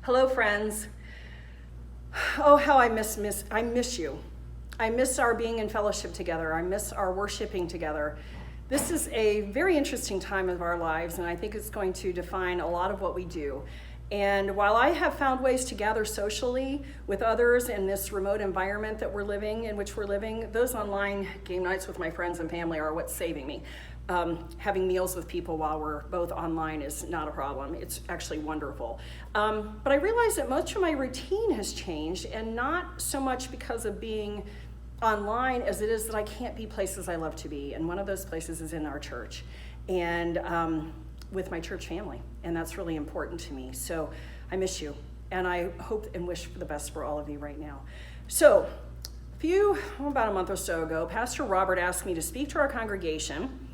Hello, friends. Oh, how I miss you. I miss our being in fellowship together. I miss our worshiping together. This is a very interesting time of our lives, and I think it's going to define a lot of what we do. And while I have found ways to gather socially with others in this remote environment that we're living, in which we're living, those online game nights with my friends and family are what's saving me. Having meals with people while we're both online is not a problem. It's actually wonderful. But I realize that much of my routine has changed, and not so much because of being online as it is that I can't be places I love to be. And one of those places is in our church and with my church family. And that's really important to me. So I miss you. And I hope and wish for the best for all of you right now. So about a month or so ago, Pastor Robert asked me to speak to our congregation.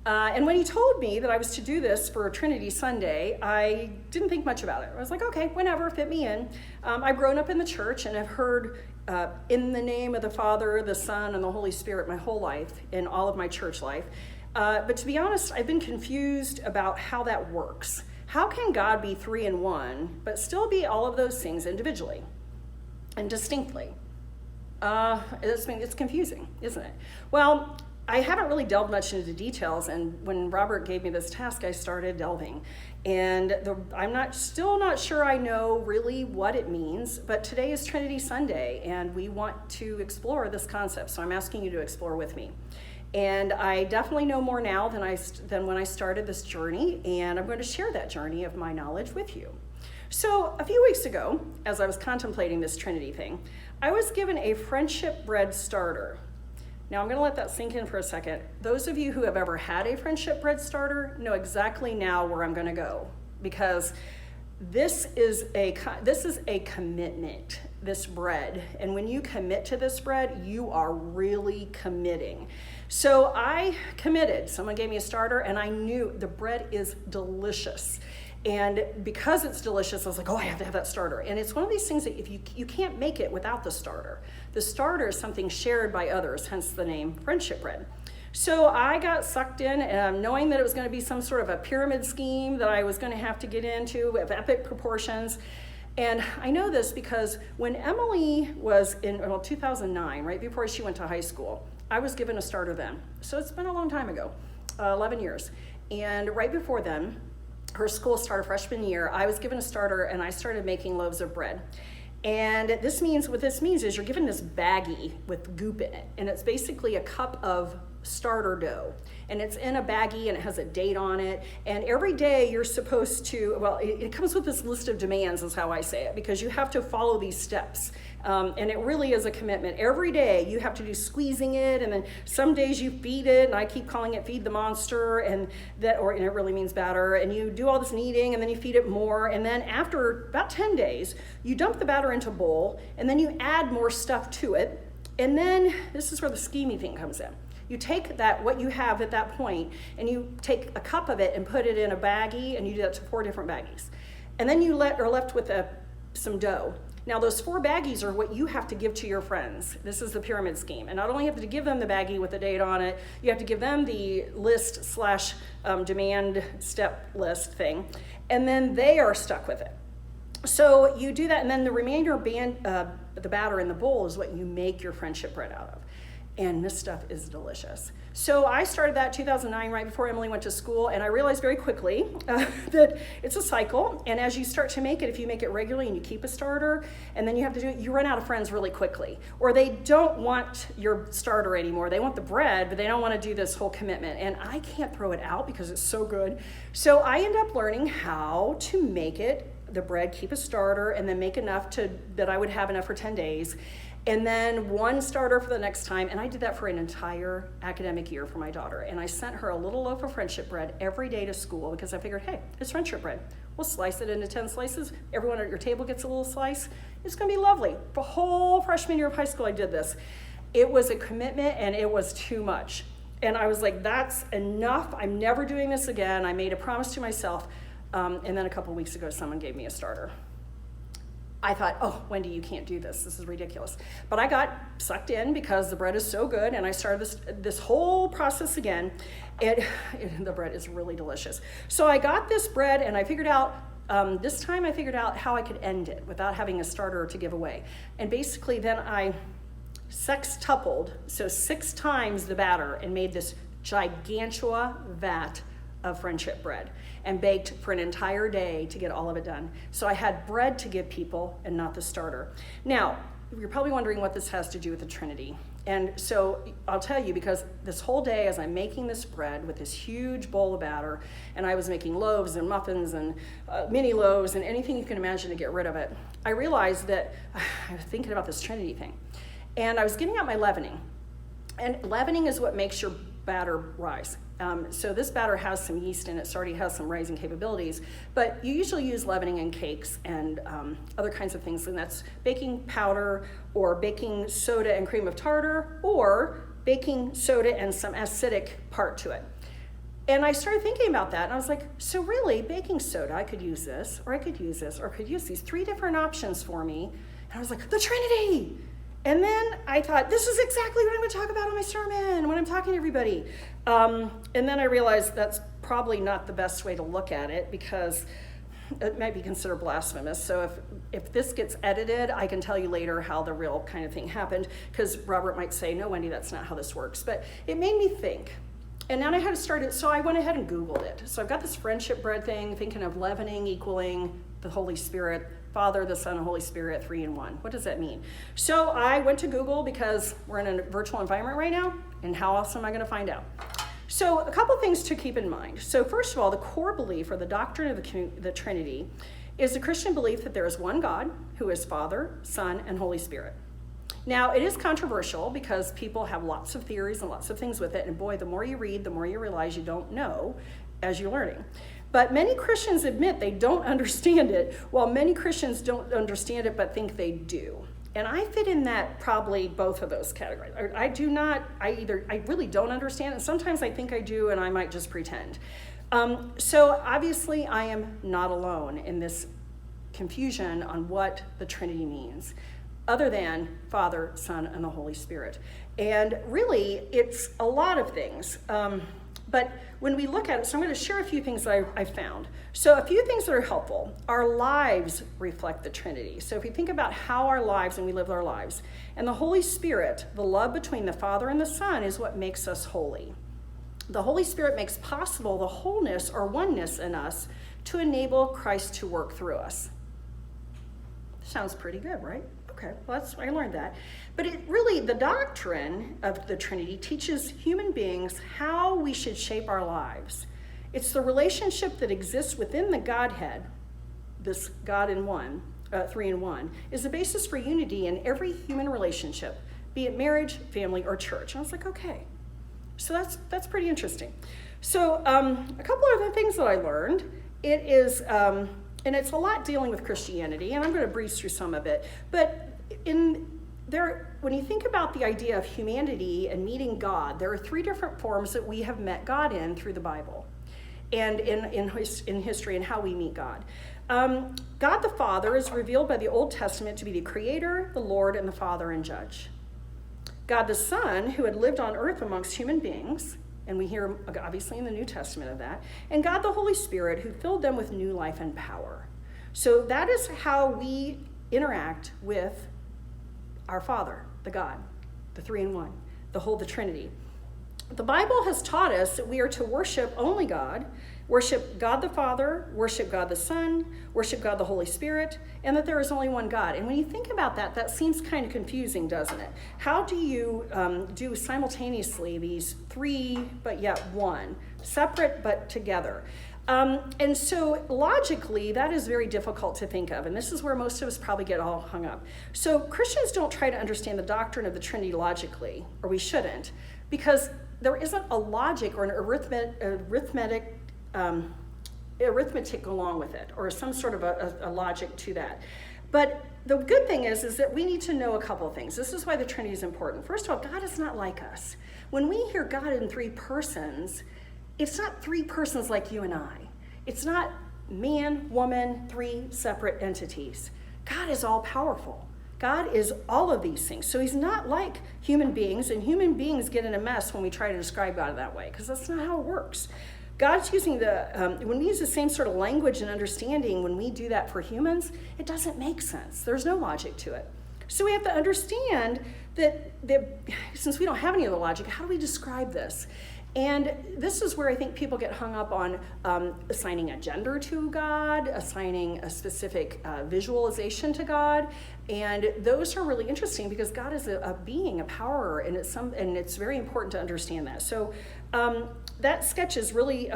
And when he told me that I was to do this for Trinity Sunday, I didn't think much about it. I was like, okay, whenever, fit me in. I've grown up in the church and have heard in the name of the Father, the Son, and the Holy Spirit my whole life, in all of my church life. But to be honest, I've been confused about how that works. How can God be three in one, but still be all of those things individually and distinctly? It's confusing, isn't it? Well, I haven't really delved much into details, and when Robert gave me this task, I started delving. And I'm still not sure I know really what it means, but today is Trinity Sunday, and we want to explore this concept, so I'm asking you to explore with me. And I definitely know more now than when I started this journey, and I'm going to share that journey of my knowledge with you. So a few weeks ago, as I was contemplating this Trinity thing, I was given a friendship bread starter. Now, I'm going to let that sink in for a second. Those of you who have ever had a friendship bread starter know exactly now where I'm going to go, because this is a commitment, this bread. And when you commit to this bread, you are really committing. So I committed. Someone gave me a starter, and I knew the bread is delicious. And because it's delicious, I was like, oh, I have to have that starter. And it's one of these things that if you can't make it without the starter. The starter is something shared by others, hence the name friendship bread. So I got sucked in, knowing that it was going to be some sort of a pyramid scheme that I was going to have to get into of epic proportions. And I know this because when Emily was in 2009, right before she went to high school, I was given a starter then. So it's been a long time ago, 11 years. And right before then, her school started freshman year, I was given a starter, and I started making loaves of bread. And what this means is you're given this baggie with goop in it, and it's basically a cup of starter dough. And it's in a baggie, and it has a date on it. And every day you're supposed to, it comes with this list of demands, is how I say it, because you have to follow these steps. And it really is a commitment. Every day you have to do squeezing it, and then some days you feed it, and I keep calling it feed the monster, and it really means batter, and you do all this kneading, and then you feed it more, and then after about 10 days, you dump the batter into a bowl, and then you add more stuff to it, and then this is where the scheming thing comes in. You take what you have at that point, and you take a cup of it and put it in a baggie, and you do that to 4 different baggies. And then you are left with some dough. Now, those 4 baggies are what you have to give to your friends. This is the pyramid scheme. And not only have to give them the baggie with the date on it, you have to give them the list/demand step list thing, and then they are stuck with it. So you do that, and then the remainder the batter in the bowl is what you make your friendship bread out of. And this stuff is delicious. So I started that 2009, right before Emily went to school, and I realized very quickly that it's a cycle. And as you start to make it, if you make it regularly and you keep a starter, and then you have to do it, you run out of friends really quickly. Or they don't want your starter anymore. They want the bread, but they don't want to do this whole commitment. And I can't throw it out because it's so good. So I end up learning how to make the bread, keep a starter, and then make enough that I would have enough for 10 days. And then 1 starter for the next time. And I did that for an entire academic year for my daughter. And I sent her a little loaf of friendship bread every day to school because I figured, hey, it's friendship bread. We'll slice it into 10 slices. Everyone at your table gets a little slice. It's going to be lovely. The whole freshman year of high school, I did this. It was a commitment, and it was too much. And I was like, that's enough. I'm never doing this again. I made a promise to myself. And then a couple weeks ago, someone gave me a starter. I thought, oh, Wendy, you can't do this. This is ridiculous. But I got sucked in because the bread is so good, and I started this whole process again. The bread is really delicious. So I got this bread, and I figured out, this time I figured out how I could end it without having a starter to give away. And basically then I sextupled, so 6 times the batter, and made this gigantua vat of friendship bread and baked for an entire day to get all of it done. So I had bread to give people and not the starter. Now, you're probably wondering what this has to do with the Trinity. And so I'll tell you, because this whole day as I'm making this bread with this huge bowl of batter, and I was making loaves and muffins and mini loaves and anything you can imagine to get rid of it, I realized that I was thinking about this Trinity thing. And I was getting out my leavening. And leavening is what makes your batter rise. So this batter has some yeast in it, so it already has some rising capabilities, but you usually use leavening in cakes and other kinds of things, and that's baking powder or baking soda and cream of tartar or baking soda and some acidic part to it. And I started thinking about that, and I was like, so really, baking soda, I could use this, or I could use this, or I could use these 3 different options for me. And I was like, the Trinity! And then I thought, this is exactly what I'm going to talk about in my sermon when I'm talking to everybody. And then I realized that's probably not the best way to look at it, because it might be considered blasphemous. So if this gets edited, I can tell you later how the real kind of thing happened, because Robert might say, no, Wendy, that's not how this works. But it made me think. And then I had to start it, so I went ahead and Googled it. So I've got this friendship bread thing, thinking of leavening equaling the Holy Spirit, Father, the Son, and Holy Spirit, 3 in 1. What does that mean? So I went to Google, because we're in a virtual environment right now, and how else am I going to find out? So a couple things to keep in mind. So first of all, the core belief, or the doctrine of the Trinity, is the Christian belief that there is one God, who is Father, Son, and Holy Spirit. Now, it is controversial because people have lots of theories and lots of things with it, and boy, the more you read, the more you realize you don't know as you're learning. But many Christians admit they don't understand it, while many Christians don't understand it but think they do. And I fit in that, probably both of those categories. I really don't understand it. Sometimes I think I do, and I might just pretend. So obviously I am not alone in this confusion on what the Trinity means, other than Father, Son, and the Holy Spirit. And really, it's a lot of things. But when we look at it, so I'm going to share a few things that I found. So a few things that are helpful. Our lives reflect the Trinity. So if we think about how our lives, and we live our lives, and the Holy Spirit, the love between the Father and the Son, is what makes us holy. The Holy Spirit makes possible the wholeness or oneness in us to enable Christ to work through us. Sounds pretty good, right? Okay, well, I learned that. But it really, the doctrine of the Trinity teaches human beings how we should shape our lives. It's the relationship that exists within the Godhead, this God in one, 3 in 1, is the basis for unity in every human relationship, be it marriage, family, or church. And I was like, okay, so that's pretty interesting. So a couple of other things that I learned, it is, and it's a lot dealing with Christianity, and I'm going to breeze through some of it, but when you think about the idea of humanity and meeting God, there are 3 different forms that we have met God in through the Bible and in history and how we meet God. God the Father is revealed by the Old Testament to be the Creator, the Lord, and the Father and Judge. God the Son, who had lived on earth amongst human beings, and we hear obviously in the New Testament of that, and God the Holy Spirit, who filled them with new life and power. So that is how we interact with our Father, the God, the 3 in 1, the Trinity. The Bible has taught us that we are to worship only God, worship God the Father, worship God the Son, worship God the Holy Spirit, and that there is only one God. And when you think about that, that seems kind of confusing, doesn't it? How do you do simultaneously these 3 but yet 1, separate but together? And so logically, that is very difficult to think of, and this is where most of us probably get all hung up. So Christians don't try to understand the doctrine of the Trinity logically, or we shouldn't, because there isn't a logic or an arithmetic along with it, or some sort of a logic to that. But the good thing is that we need to know a couple of things. This is why the Trinity is important. First of all, God is not like us. When we hear God in 3 persons, it's not 3 persons like you and I. It's not man, woman, 3 separate entities. God is all powerful. God is all of these things. So he's not like human beings, and human beings get in a mess when we try to describe God that way, because that's not how it works. God's using when we use the same sort of language and understanding, when we do that for humans, it doesn't make sense. There's no logic to it. So we have to understand that since we don't have any of the logic, how do we describe this? And this is where I think people get hung up on assigning a gender to God, assigning a specific visualization to God. And those are really interesting because God is a being, a power, and it's very important to understand that. So that sketch is really,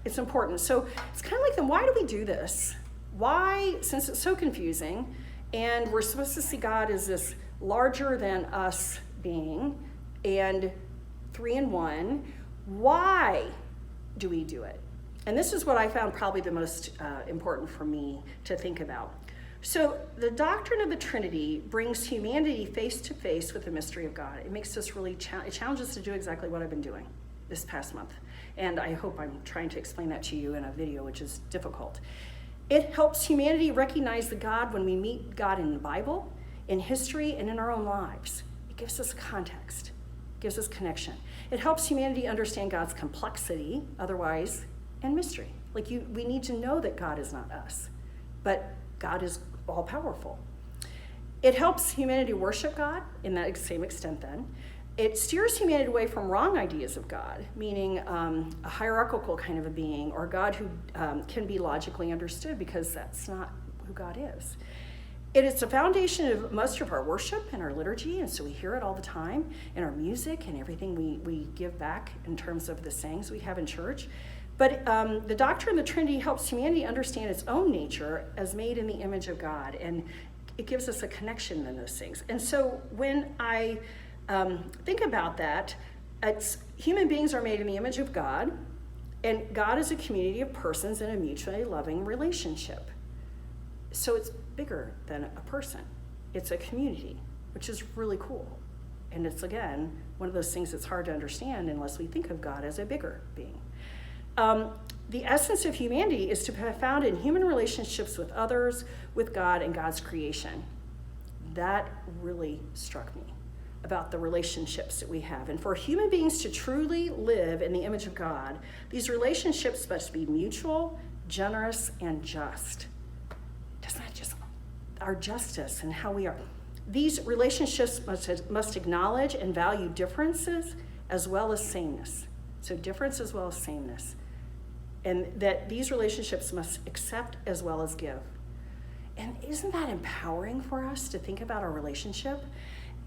it's important. So it's kind of like, then why do we do this? Why, since it's so confusing, and we're supposed to see God as this larger than us being, and 3 in 1, why do we do it? And this is what I found probably the most important for me to think about. So the doctrine of the Trinity brings humanity face to face with the mystery of God. It makes us really, it challenges us to do exactly what I've been doing this past month. And I hope I'm trying to explain that to you in a video, which is difficult. It helps humanity recognize the God when we meet God in the Bible, in history, and in our own lives. It gives us context, gives us connection. It helps humanity understand God's complexity, otherwise, and mystery. Like we need to know that God is not us, but God is all powerful. It helps humanity worship God in that same extent then. It steers humanity away from wrong ideas of God, meaning a hierarchical kind of a being, or God who can be logically understood, because that's not who God is. It is the foundation of most of our worship and our liturgy, and so we hear it all the time in our music and everything we give back in terms of the sayings we have in church. But the doctrine of the Trinity helps humanity understand its own nature as made in the image of God, and it gives us a connection in those things. And so when I think about that, human beings are made in the image of God, and God is a community of persons in a mutually loving relationship. So it's bigger than a person. It's a community, which is really cool. And it's, again, one of those things that's hard to understand unless we think of God as a bigger being. The essence of humanity is to be found in human relationships with others, with God, and God's creation. That really struck me about the relationships that we have. And for human beings to truly live in the image of God, these relationships must be mutual, generous, and just. It's not just our justice and how we are. These relationships must acknowledge and value differences as well as sameness. So difference as well as sameness. And that these relationships must accept as well as give. And isn't that empowering for us to think about our relationship?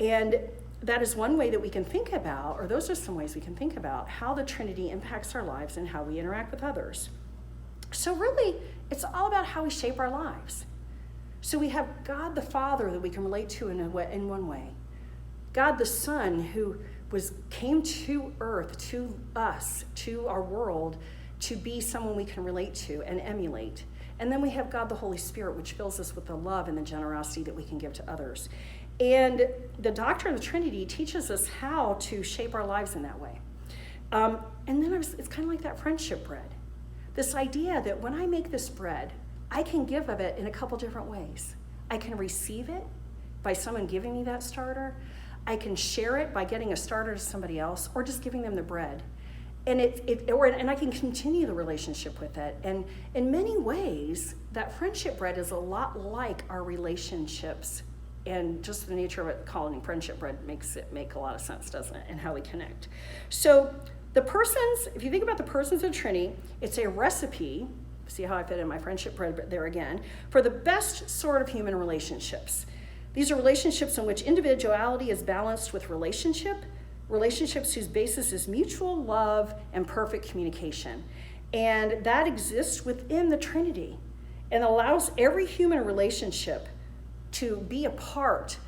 And that is one way that we can think about, or those are some ways we can think about, how the Trinity impacts our lives and how we interact with others. So really, it's all about how we shape our lives. So we have God the Father that we can relate to in one way. God the Son who came to earth, to us, to our world, to be someone we can relate to and emulate. And then we have God the Holy Spirit, which fills us with the love and the generosity that we can give to others. And the doctrine of the Trinity teaches us how to shape our lives in that way. And then it's kind of like that friendship bread. This idea that when I make this bread, I can give of it in a couple different ways. I can receive it by someone giving me that starter. I can share it by getting a starter to somebody else, or just giving them the bread. And and I can continue the relationship with it. And in many ways, that friendship bread is a lot like our relationships. And just the nature of it, calling friendship bread makes it make a lot of sense, doesn't it? And how we connect. So the persons, if you think about the persons of the Trinity, it's a recipe. See how I fit in my friendship bread there again, for the best sort of human relationships. These are relationships in which individuality is balanced with relationships whose basis is mutual love and perfect communication. And that exists within the Trinity and allows every human relationship to be a part,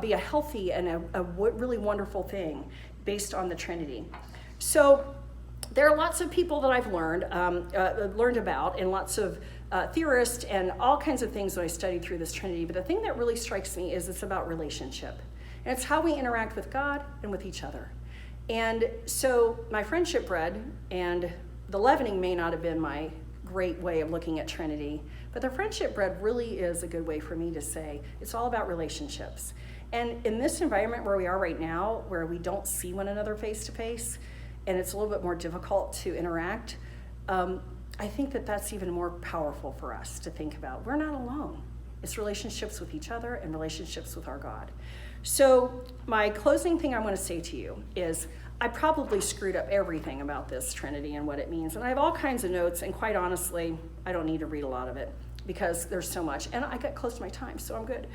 be a healthy and a really wonderful thing based on the Trinity. So there are lots of people that I've learned about, and lots of theorists and all kinds of things that I studied through this Trinity. But the thing that really strikes me is it's about relationship. And it's how we interact with God and with each other. And so my friendship bread, and the leavening may not have been my great way of looking at Trinity. But the friendship bread really is a good way for me to say it's all about relationships. And in this environment where we are right now, where we don't see one another face to face, and it's a little bit more difficult to interact, I think that that's even more powerful for us to think about. We're not alone. It's relationships with each other and relationships with our God. So my closing thing I want to say to you is I probably screwed up everything about this Trinity and what it means. And I have all kinds of notes, and quite honestly, I don't need to read a lot of it because there's so much. And I got close to my time, so I'm good.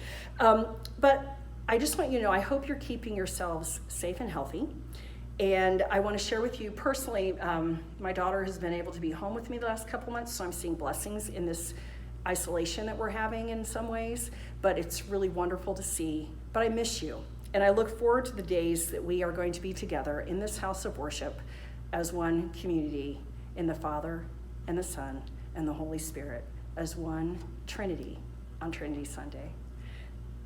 But I just want you to know, I hope you're keeping yourselves safe and healthy. And I want to share with you personally, my daughter has been able to be home with me the last couple months, so I'm seeing blessings in this isolation that we're having in some ways, but it's really wonderful to see. But I miss you, and I look forward to the days that we are going to be together in this house of worship as one community in the Father and the Son and the Holy Spirit as one Trinity on Trinity Sunday.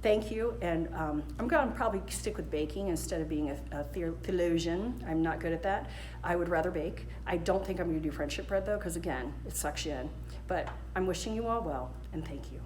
Thank you, and I'm going to probably stick with baking instead of being a theologian. I'm not good at that. I would rather bake. I don't think I'm going to do friendship bread, though, because, again, it sucks you in. But I'm wishing you all well, and thank you.